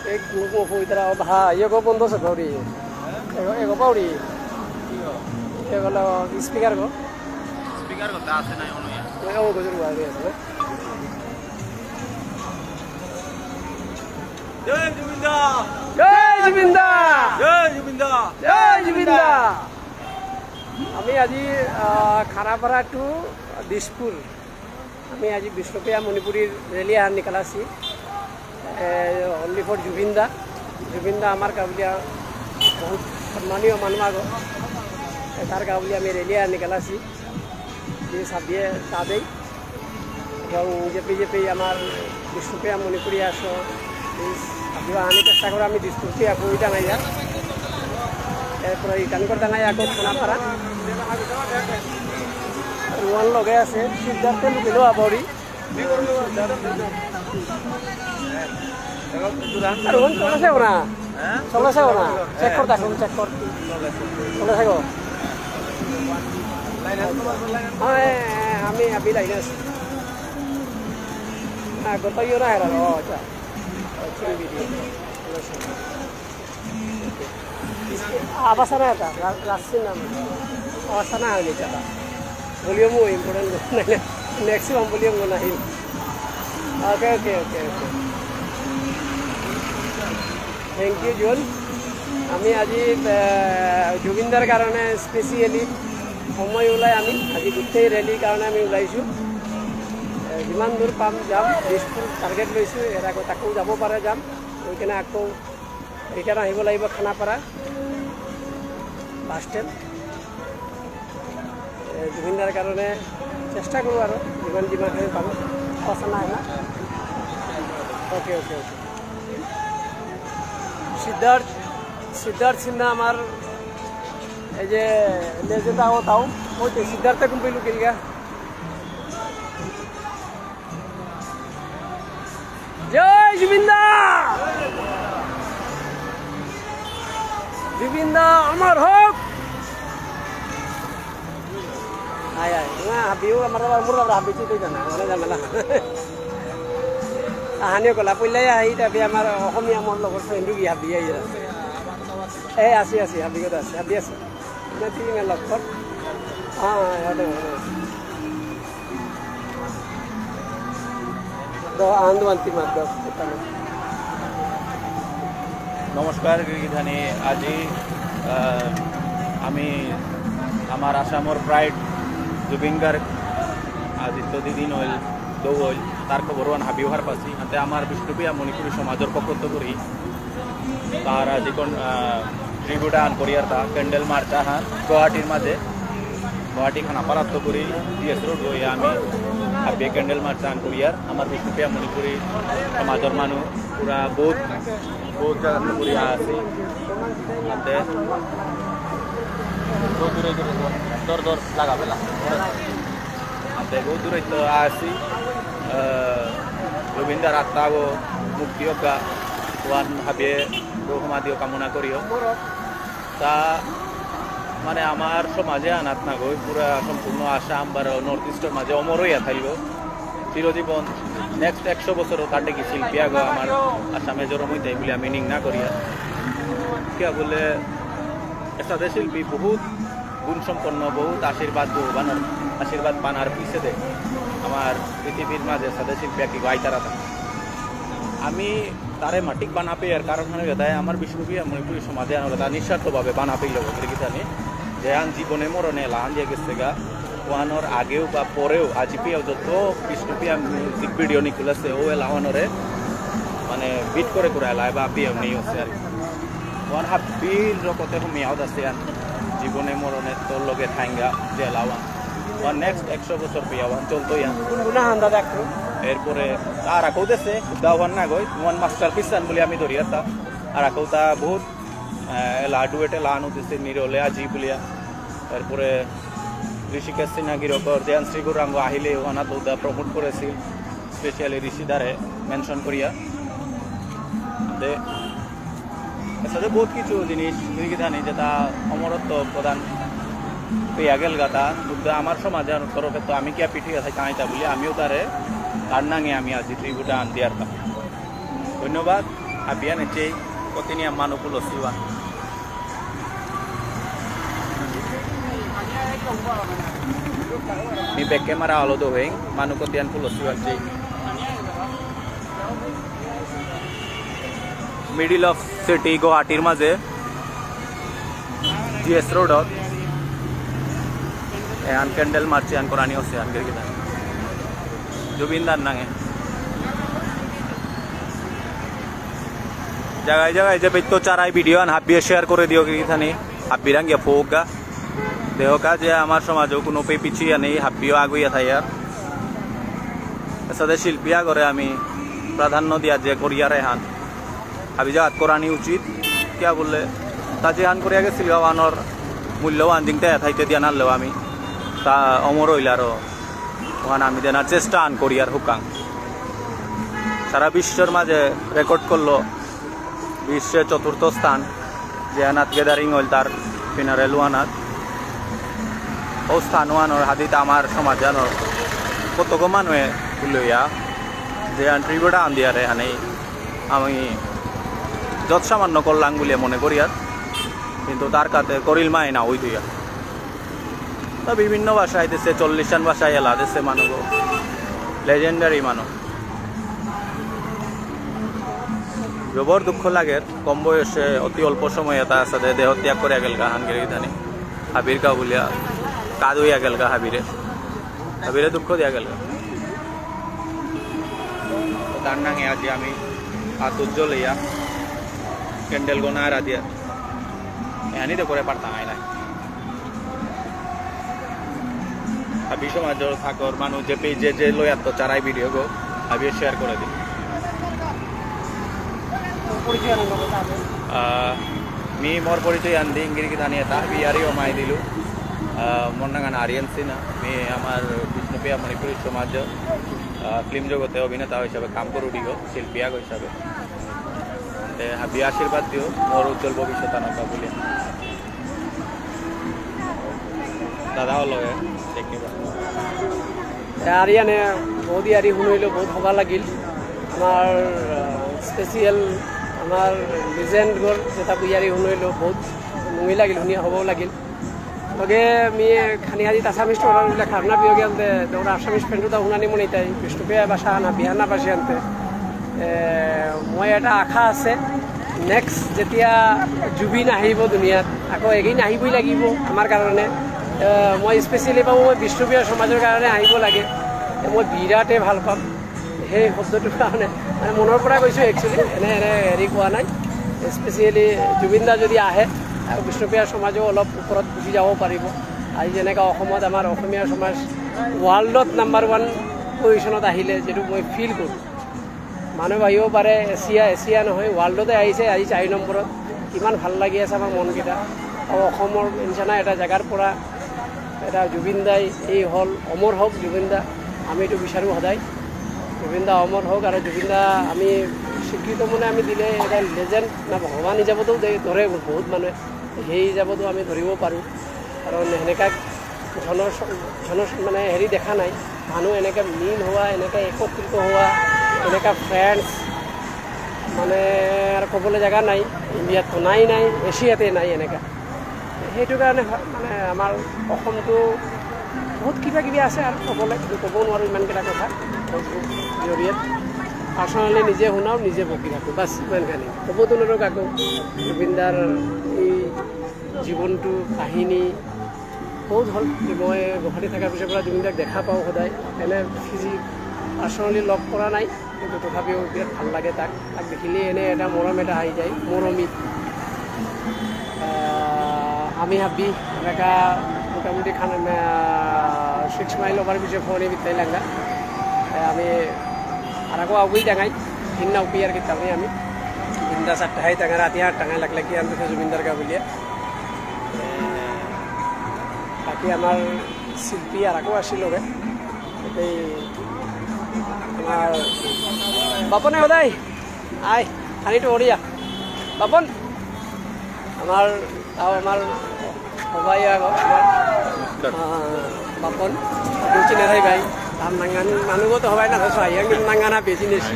एक को इधर भा ये को बंद से गौरी एगो बाउरी एगो लो स्पीकर को दास नहीं होनो या ओ को जरूर आ गया है जय जुबिंदा जय जुबिंदा जय जुबिंदा जय जुबिंदा আমি আজি খানাপাড়া টু দিশপুর আমি আজি বিষ্ণুপ্রিয়া মণিপুরীর রেলি আহার নিকালাছি অনলি ফর জুবিনদা জুবিনদা আমার কাবুলিয়া বহুত সম্মানীয় মানুষ আগ তার কাবুলিয়া আমি রেলি আহার নিকালাছি যে সাবিয়ে তাদেই এবং জেপি আমার বিষ্ণুপ্রিয়া মণিপুরী আসো সাবিও আহানি চেষ্টা করে আমি দিশপুরকে আকৌ ডাঙাই যা এরপরে রিটার্ন করে ডাঙাই আকৌ খানাপাড়া রোহান লগে আছে সিদ্ধার্থে লুকিলেও আবরি রোহন চলেছে না চলেছে না চেক কর দেখুন চেক কর চলেছে গো আমি আবি লাইনে আছি না গোটাইও না হেরা ও আচ্ছা আবাস না এটা রাস্তার নাম আবাস না হয়ে গেছে ভলিউম ইম্পর্টেন্ট ম্যাক্সিমাম ভলিউম নাই ওকে ওকে ওকে ওকে থ্যাংক ইউ জুন আমি আজি জুবিনদার কারণে স্পেচিয়েলি সময় ওলাই আমি আজি গোটেই ৰেলীৰ কাৰণে আমি ওলাইছোঁ যিমান দূৰ পাম যাম দিশপুৰ টাৰ্গেট লৈছোঁ এর আকৌ তাকো যাব পাৰে যাম গৈ কিনে আকৌ ৰিটাৰ্ণ আহিব লাগিব খানাপাৰা বাছ ষ্টেণ্ড জুবিনদাৰ কাৰণে চেষ্টা কৰোঁ আৰু যিমানখিনি পাৰোঁ কথা নাই না ওকে ওকে ওকে সিদ্ধার্থ সিনহা আমার এই যে লেজে তাও তাও ওই তো সিদ্ধার্থ কুম্পি লুকিয়ে গা জয় জুবিনদা জুবিনদা আমার হোক আয় আয় না হাবিও আমার মোর হাবিছি তুই জানা মানে জামেলা আহানিও কলা পইলাই আহি তাবি আমার অসমীয়া মন লগৰ ফ্ৰেণ্ডো কি হাবি আহি আছে এই আছি আছি হাবিগত আছে হাবি আছে না তিনি মেল লগত ইয়াতে আনন্দবন্তী মাধ্যম নমস্কার গিরিধানী আজি আমি আমার আসামর প্রাইড জুবিন গার্গ আজি দিন হইল দৌ হইল তার খবরান হাবিহার পাচ্ছি হাতে আমার বিষ্ণুপ্রিয়া মণিপুরী সমাজের পক্ষ করি তার যিখন ট্রিবিউট আন করিয়ার তা ক্যান্ডেল মার্চ আহান গুয়াহাটির মাঝে গুয়াহাটি খানাপাড়াত করি জিএস রোড হয়ে আমি হাবিয়ে ক্যান্ডেল মার্চ আন করিয়ার আমার বিষ্ণুপ্রিয়া মণিপুরী সমাজের মানুষ পুরা বহুত জায়গা করিয়া আছে হাতে বহুত দূরে দূরে দর দর লাগা পেলা হাতে বহুত দূরে তো আসি জুবিনদার আত্মা মুক্তি হোক ওয়ান ভাবে সমাধিও কামনা করিও তা মানে আমার সমাজে আনাত না গই পুরা সম্পূর্ণ আসাম বা নর্থ ইস্টের মাঝে অমর হইয়া থাকব চিরজীবন নেক্সট 100 বছরও তার কি শিল্পী আগ আমার আসামে জরম হইতে বলে আমি মিনিং না করিয়া কিয়া বলে এসাদে শিল্পী বহুত গুণসম্পন্ন বহুত আশীর্বাদ পানার পিছনে আমার পৃথিবীর মাঝে সাদা শিল্পী কি গাইতারা থাকে আমি তারে মাটিক বানা পেয়ার কারণ হয় আমার বিষ্ণুপ্রিয়া মণিপুরী সমাজে তা নিঃস্বার্থভাবে বানা পেল গিরিগিতানি যে আন জীবনে মরণে লান দিয়ে গেছে গা ওয়ানোর আগেও বা পরেও আজি পেয়েও যত বিষ্ণুপ্রিয়া মিউজিক ভিডিও নিকুলাছে ও এলাওয়ানোরে মানে বিট করে এলায় বা পেয়েও নেই হচ্ছে আর ওয়ান হাবির রকতে মিয়াও আছে আন জীবনে মরণে তোর লগে ঠাঙ্গা যে এলাওয়ান ওয়ান নেক্সট 100 বছর পেয়াওয়ান চলতো ইয়ান এরপরে আর আঁকৌ দেশে দাওয়ান না গই ওয়ান মাস্টার পিসান বলে আমি ধরি তা আর আঁকৌ তা বহুত লাডুয়েটে লান হতেছে নিরলে আজি বলিয়া এরপরে ঋষিকেশ সিনহাগিরকর দেয়ান শ্রী গৌরাঙ্গ আহিলে ওখানা তো প্রমোট করেছিল স্পেশালি ঋষিদারে মেনশন করিয়া সাথে বহুত কিছু জিনিস গিরিগিধানি যেটা অমরত্ব প্রদান পেয়া গেল গাতা বুদ্ধা আমার সমাজের তরফে তো আমি কিয়া পিঠিয়ে থাকি আইতা বলি আমিও তার নাঙে আমি আজি ট্রিবিউট আন দিয়ার ধন্যবাদ habian ece kotini manu pulo siwa mi back camera alo do heng manu kotian pulo siwa ce middle of city Guwahatir maje GS road an candle marchi an korani ose an gir kita Jubindar nange জায়গায় জায়গায় যে পেতো চারাই video আন হাবিয়ে share করে দিও কি Thani হাবিরাং গিয়া ফোকা দেহকা যে আমার সমাজও কোনো পে পিছিয়ে নেই হাবিও আগুইয়া থাই আর সাথে শিল্পীয়া করে আমি প্রাধান্য দিয়া যে করিয়া রেহান হাবি জাগাত করানি উচিত কিয়া বললে তা যে হান করিয়া গেছিল আনোর মূল্যবান দিনটা থাইতে দিয়া নালেও আমি তা অমর হইলারও ওখানে আমি দেনার চেষ্টা আন করিয়ার হুকাং সারা বিশ্বর মাঝে রেকর্ড করলো বিশ্বের চতুর্থ স্থান যে আনাত গেদারিং হল তার ফিনারেল ওয়ানাত ও স্থান ওয়ানোর হাদিত আমার সমাজ জানোর কতক মানুষে লইয়া যে ট্রিবিউটা আন দিয়ারে হানে আমি যত সামান্য করলাম বলে মনে করি আর কিন্তু তার কাছে করিল মাই না ওই দুইয়া তা বিভিন্ন ভাষায় দেশে 40 ভাষায় এলা দেশে মানুষ লেজেন্ডারি মানুষ জবর দুঃখ লাগে কম বয়সে অতি অল্প সময়ে তার সাথে দেহ ত্যাগ করে গেল গা হানগিরি ধানি হাবির কা বলিয়া কাদ হইয়া গেল গা হাবিরে দুঃখ দিয়া গেল তার নাঙে আজ আমি হাত উজ্জ্বল হইয়া ক্যান্ডেল গোনা রাধিয়া এহানি তো করে পারতাম আই নাই হাবি সমাজ থাকর মানুষ যে পেজে যে লইয়া তো চারাই ভিডিও গো হাবি শেয়ার করে দিই मी मोर परिचय आंदी इंगिरी धानी आता बिहारी माय दिलू मोर नागान आर्यन सिन्हा मी आमार विष्णुप्रिया मणिपुरी समाज फिल्म जगते अभिनेता हिसाब काम करूँ दिगो शिल्पियाक हिसाब से हाबी आशीर्वाद दिओ मोर उज्जवल भविष्य नका बोलिए दादा लगे आर्यने बहुत ही आरी शुनिलो बहुत हवा लगिल आमार स्पेशियल আমার লিজেন্ড গর যেটা বুয়ারি শুনিলো বহুত মুই লাগিল শুনি হবও লাগিল লগে আমি খানিহারি আসামিস টোরা খারনা বিয়ে গেলতে ওরা আসামিস ফ্রেন্ডটা শুনানি মনে তাই বিষ্ণুপ্রিয়া ভাষা না বিহানা ভাষা আনতে মই এটা আশা আছে নেক্সট যেতিয়া জুবিন আহিব দুনিয়াত আকৌ এগেইন আহিবই লাগিব আমাৰ কাৰণে মই স্পেচিয়েলি পাওঁ মই বিষ্ণুপ্ৰিয়া সমাজৰ কাৰণে আহিব লাগে মই বিৰাটেই ভাল পাম সেই শব্দটোৰ কাৰণে মানে মনৰ পৰা কৈছোঁ একচুৱেলি এনে হেৰি কোৱা নাই স্পেচিয়েলি জুবিনদা যদি আহে আৰু বিষ্ণুপ্ৰিয়া সমাজেও অলপ ওপৰত গুচি যাব পাৰিব আজি যেনেকৈ অসমত আমাৰ অসমীয়া সমাজ ৱৰ্ল্ডত নাম্বাৰ 1 পজিশ্যনত আহিলে যিটো মই ফিল কৰোঁ মানুহ আহিব পাৰে এছিয়া নহয় ৱৰ্ল্ডতে আহিছে আজি 4 নম্বৰত কিমান ভাল লাগি আছে আমাৰ মনকেইটা আৰু অসমৰ নিচিনা এটা জেগাৰ পৰা এটা জুবিনদাই এই হ'ল অমৰ হওক জুবিনদা আমি এইটো বিচাৰোঁ সদায় জুবিনদা অমৰ হোক আৰু জুবিনদা আমি স্বীকৃত মানে আমি দিলে এটা লেজেণ্ড না ভগৱান হিচাপতো ধৰে বহুত মানুহে সেই হিচাপতো আমি ধৰিব পাৰোঁ কাৰণ সেনেকৈ জন মানে হেৰি দেখা নাই মানুহ এনেকৈ মিল হোৱা এনেকৈ একত্ৰিত হোৱা এনেকুৱা ফ্ৰেণ্ডছ মানে আৰু ক'বলৈ জেগা নাই ইণ্ডিয়াততো নাই এছিয়াতে নাই এনেকুৱা সেইটো কাৰণে মানে আমাৰ অসমটো বহুত কিবা কিবি আছে আৰু ক'বলৈ ক'ব নোৱাৰোঁ ইমানকেইটা কথা ফেচবুক জৰিয়তে পাৰ্চনেলি নিজে শুনাও নিজে বকি থাকোঁ বাছ ইমানখিনি ক'বতো নোৱাৰোঁ কাকো জুবিনদাৰ এই জীৱনটো কাহিনী বহুত হ'ল মই গুৱাহাটী থকাৰ পিছৰ পৰা জুবিনদাক দেখা পাওঁ সদায় এনে পাৰ্চনেলি লগ কৰা নাই কিন্তু তথাপিও বিৰাট ভাল লাগে তাক দেখিলেই এনে এটা মৰম এটা আহি যায় মৰমিত আমি হাবি এনেকা মোটামুটি 6 মাইল ওভার পিছিয়ে ফোনে বিতাই লাগা আমি আর আগো আগুই টাঙাই হিন্না উপিয়ার কি তামে আমি হিন্দা 7টায় টাঙা রাতে 8 টাঙাই লাগলে কি আনতে জুবিনদার কা বলিয়া বাকি আমার শিল্পী আর আগো আসিল রে এই আমার বাপনে হদাই আই খানিটো ওড়িয়া বাপন আমার সবাই বাপন চিনে থাই ভাই ধান নাঙ্গান মানুষও তো সবাই না সবাই নাঙ্গানা বেশি নেছি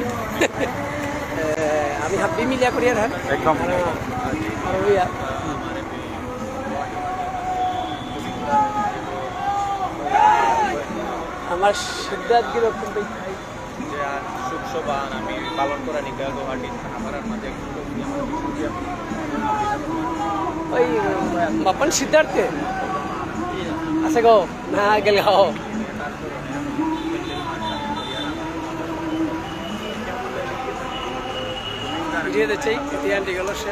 আমি হাবি মিলিয়া কৰি আৰু একদম আৰু ইয়াত আমার সিদ্ধার্থ কিরকম যে আজ শুভসভান আমি পালন করা নিকা গুয়াহাটির খানাপাড়ার মাঝে ওই বাপন সিদ্ধার্থে আছে গো না গেলে হও ভিডিও দিচ্ছি এতিয়া আন্টি গেল সে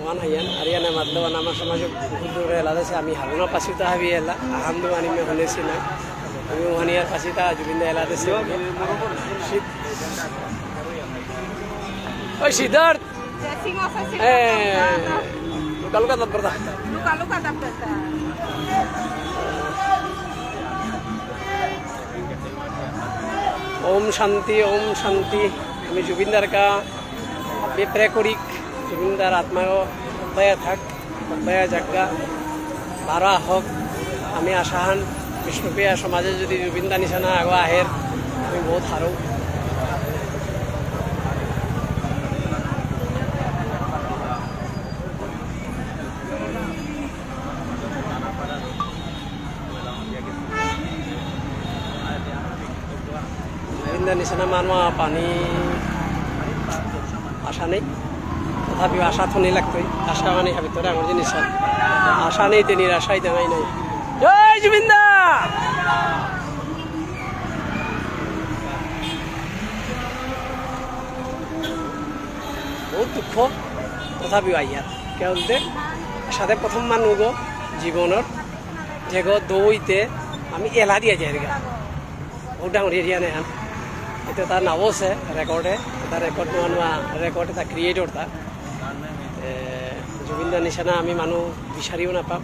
wan hayan ariana madlo wan amar samaj বহুত দূর এলাদা আছে আমি হারুনা পাসিতা হাবি এলা আহামদু আনি মে হলেছি না আমি ওহানিয়ার পাসিতা জুবিন্দা এলাদা আছে ওই Siddharth luka luka tak bertah ওম শান্তি আমি জুবিন্দার কা প্রে করি জুবিন্দার আত্মাও অব্যায়া থাক অব্যায়া জাগা বারা হোক আমি আশাহান বিষ্ণুপ্রিয়া সমাজে যদি জুবিন্দা নিচানা আগো আহের আমি বহুত হারো জুবিন্দা নিচানা মানুষ পানি আশা নেই তথাপিও আশা তো নেই লাগতোই আশা মানে ভিতরে আমার জিনিস আশা নেই তে নিরাশাই জানাই নাই জয় জুবিন্দা বহুত দুঃখ তথাপিও আইয়ার কে বলতে সাথে প্রথম মানুষ গো জীবনের যে গো দৌইতে আমি এলা দিয়া যাই গা বহুত ডাঙর এরিয়া নেই হান এটা তার নাও আছে রেকর্ডে তার রেকর্ড নোয়া নোয়া রেকর্ড এটা ক্রিয়েটর তার জুবিন্দা নিচানা আমি মানুহ বিচাৰিও নাপাম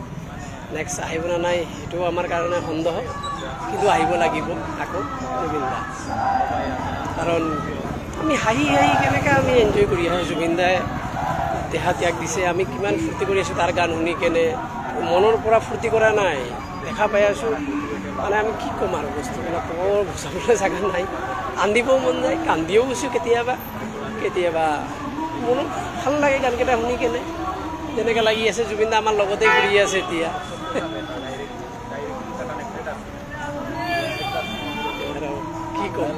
নেক্সট আহিব না নাই সেইটোও আমাৰ কাৰণে সন্দেহ কিন্তু আহিব লাগিব আকৌ জুবিন্দা কাৰণ আমি হাঁহি হাঁহি কেনেকৈ আমি এনজয় কৰি আছোঁ জুবিনদাই দেহা ত্যাগ দিছে আমি কিমান ফূৰ্তি কৰি আছোঁ তাৰ গান শুনি কেনে মনৰ পৰা ফূৰ্তি কৰা নাই দেখা পাই আছোঁ মানে আমি কি ক'ম আৰু বস্তুবিলাক বৰ বুজাবলৈ জেগা নাই কান্দিবও মন যায় কান্দিও গৈছোঁ কেতিয়াবা মনত ভাল লাগে গানকেইটা শুনি কেনে যেনেকৈ লাগি আছে জুবিনদা আমাৰ লগতে ঘূৰি আছে এতিয়া কি ক'ম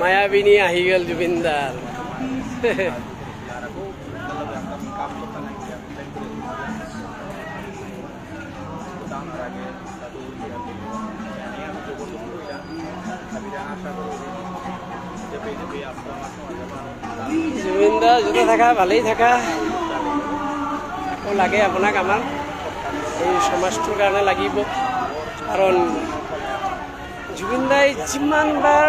মায়াবিনী আহি গ'ল জুবিনদাৰ জুবিনদা য'তে থাকা ভালেই থাকা আকৌ লাগে আপোনাক আমাৰ এই সমাজটোৰ কাৰণে লাগিব কাৰণ জুবিনদাই যিমানবাৰ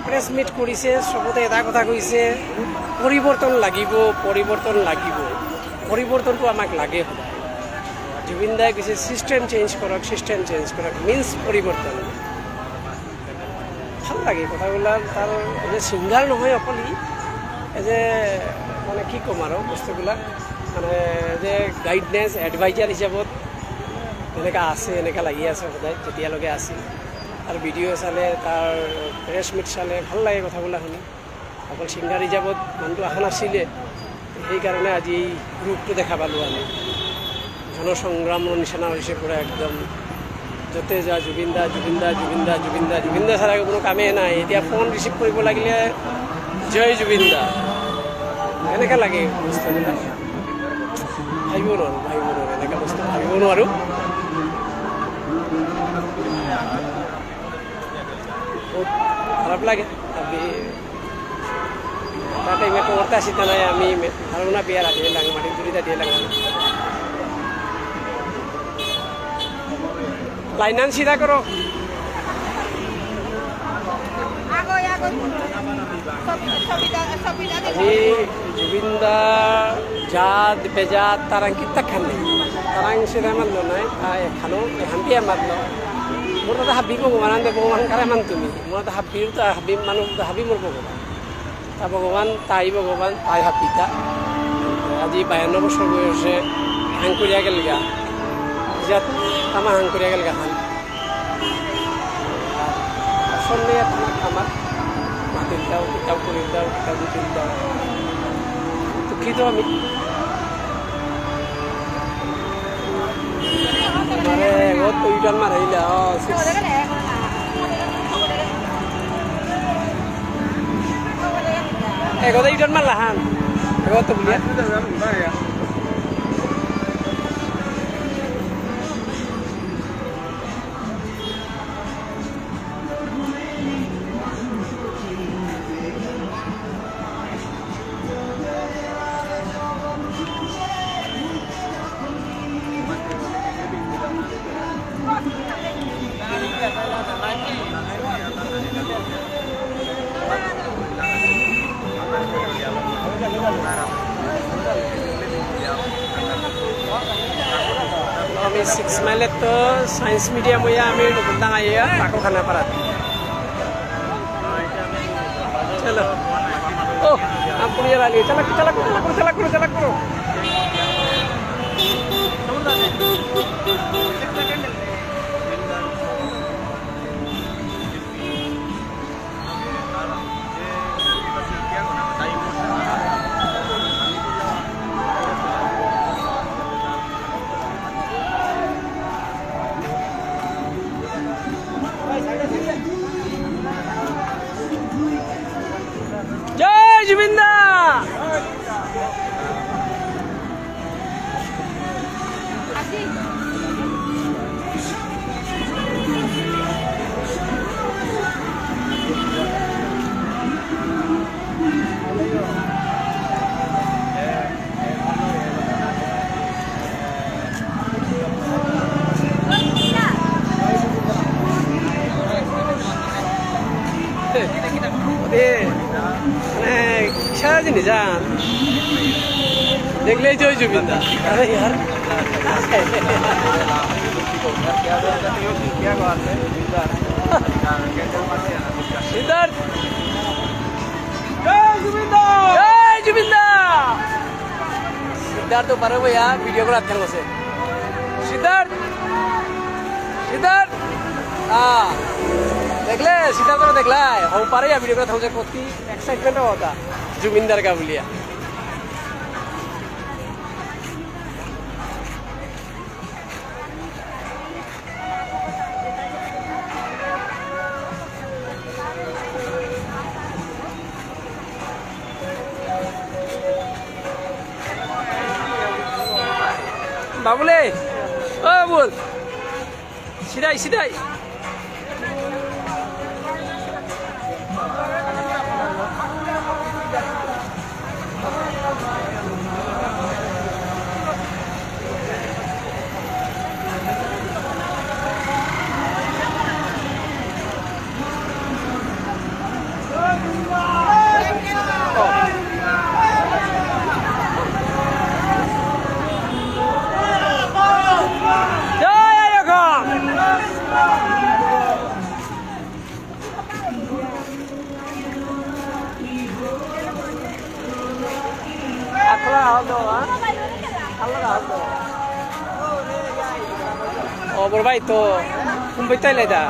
প্ৰেছ মিট কৰিছে চবতে এটা কথা কৈছে পৰিৱৰ্তন লাগিব পৰিৱৰ্তনটো আমাক লাগে সদায় জুবিনদাই কৈছে চিষ্টেম চেঞ্জ কৰক মিনছ পৰিৱৰ্তন ভাল লাগে কথাবিলাক তাৰ যে ছিংগাৰ নহয় অকল যে মানে কি ক'ম আৰু বস্তুবিলাক মানে যে গাইডনেছ এডভাইজাৰ হিচাপত এনেকুৱা আছে এনেকুৱা লাগি আছে সদায় যেতিয়ালৈকে আছিল আৰু ভিডিঅ' চালে তাৰ প্ৰেছ মিট চালে ভাল লাগে কথাবিলাক শুনি অকল ছিংগাৰ হিচাপত মানুহটো অহা নাছিলে সেইকাৰণে আজি এই ৰূপটো দেখা পালোঁ আমি জনসংগ্ৰামৰ নিচিনা হৈছে পূৰা একদম য'তে যা জুবিনদা ছাড়া কোনো কামেই নাই এতিয়া ফোন ৰিচিভ কৰিব লাগিলে জয় জুবিনদা এনেকৈ লাগে বস্তুবিলাক ভাবিব নোৱাৰোঁ এনেকুৱা বস্তু ভাবিব নোৱাৰোঁ বহুত খারাপ লাগে তাতে ইমেটো ওরতে আসিতে নাই আমি হারুনা বিয়ার দিয়ে লাগে মাটির দুরিটা দিয়ে লাগে লাইনান সিধা করো আজি জুবিনদা জাত বেজাত তারাং কিতা খান নাই তারাং সিধা মারলো নাই এখানো এখান দিয়ে মারলো মোর তো হাবি ভগবান আনতে ভগবান কারে মান তুমি মোর তো হাবির তো হাবি মানুষ হাবি মোর ভগবান তা ভগবান তাই হাবিতা আজি 52 বছর বয়সে হাং করিয়া গেল গা যাত তামা হাং করিয়া গেল গা হাং সন্ধ্যে তোমার আমার মাটির দাও কিতাব করে দাও কিতাব দিতে দাও দুঃখিত আমি মারে এগত তো ইটান মারাইলা এগত ইটান মারলা হান এগত বুলিয়া আমি 6 মাইলের তো সায়েন্স মিডিয়াম হইয়া আমি নতুন আইয়া তাকো খানাপাড়া চলো ও আপনি আগে চালা করো জয় জুবিন্দা সারা জিনিস যান দেখলেই জয় জুবিন্দা আরে ইয়ার সিদ্ধার্থ জয় জুবিন্দা সিদ্ধার্থ পারে ভাইয়া ভিডিও করে আত্মার বসে সিদ্ধার্থ দেখলে সিদ্ধার্থ দেখলাই হও পারে ভিডিও করে থাকছে কতি এক্সাইটমেন্ট হতা জুবিন্দার গা বলিয়া বাবুলে ও বল সিধাই Oh, berbaik tu. Kumpulan le dah.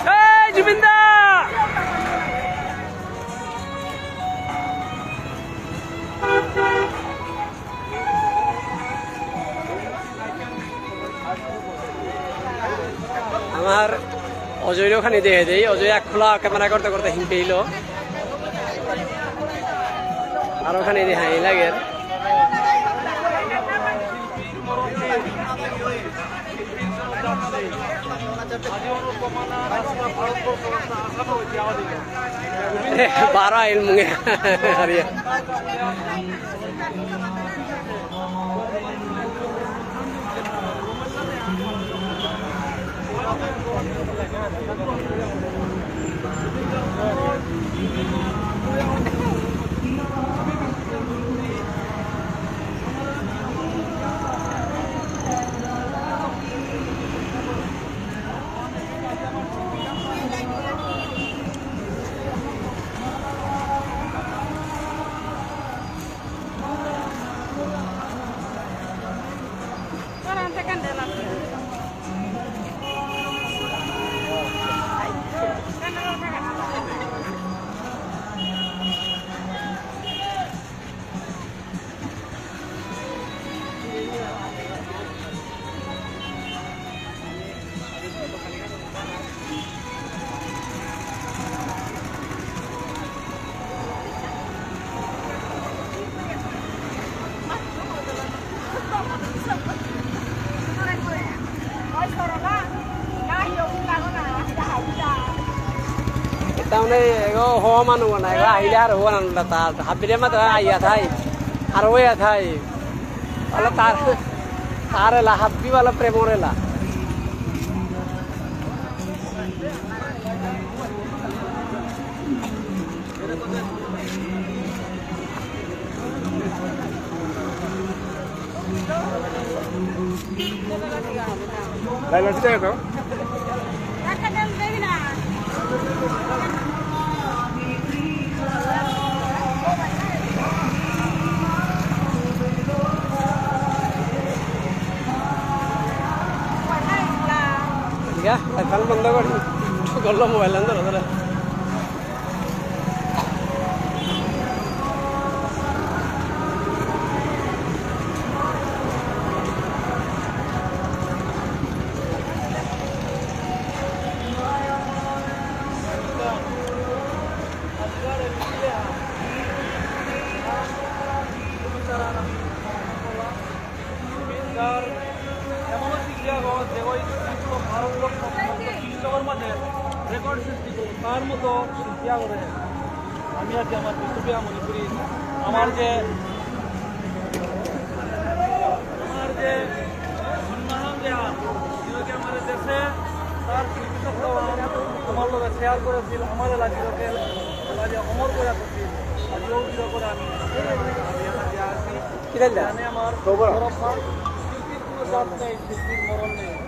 Hey, Juminda. আমার অজয়ের ওখানে দেখে দেই অজয় এক খোলা ক্যামেরা করতে করতে হিম পেইল আর ওখানে দেখাই লাগে বারো আইল মুঙে হারিয়া তাৰমানে এগো হওয়া মানুহ না এগো আহিলে আর হওয়া না তার হাবিরে মাত্র আইয়া থাই আর হইয়া থাই বলে তার এলা হাব্বি বলে প্রেমর এলা লাইলান্সি টাকা দাও Ya, están mandando con los modelos de los record সৃষ্টি করুন তার মতো ইয়া করে আমি আজকে আমার বিশ্বপিয়া মণিপুরী আমার যে সম্মান দেওয়া যেটাকে আমাদের দেশে তার শিল্পী আমার লোক শেয়ার করেছিল আমার এলাকাকে অমর করে করছি আজকেও জিরো করে আমি আসি কিরাল আমার শিল্পীর কোনো জাত নেই শিল্পীর মরণ নেই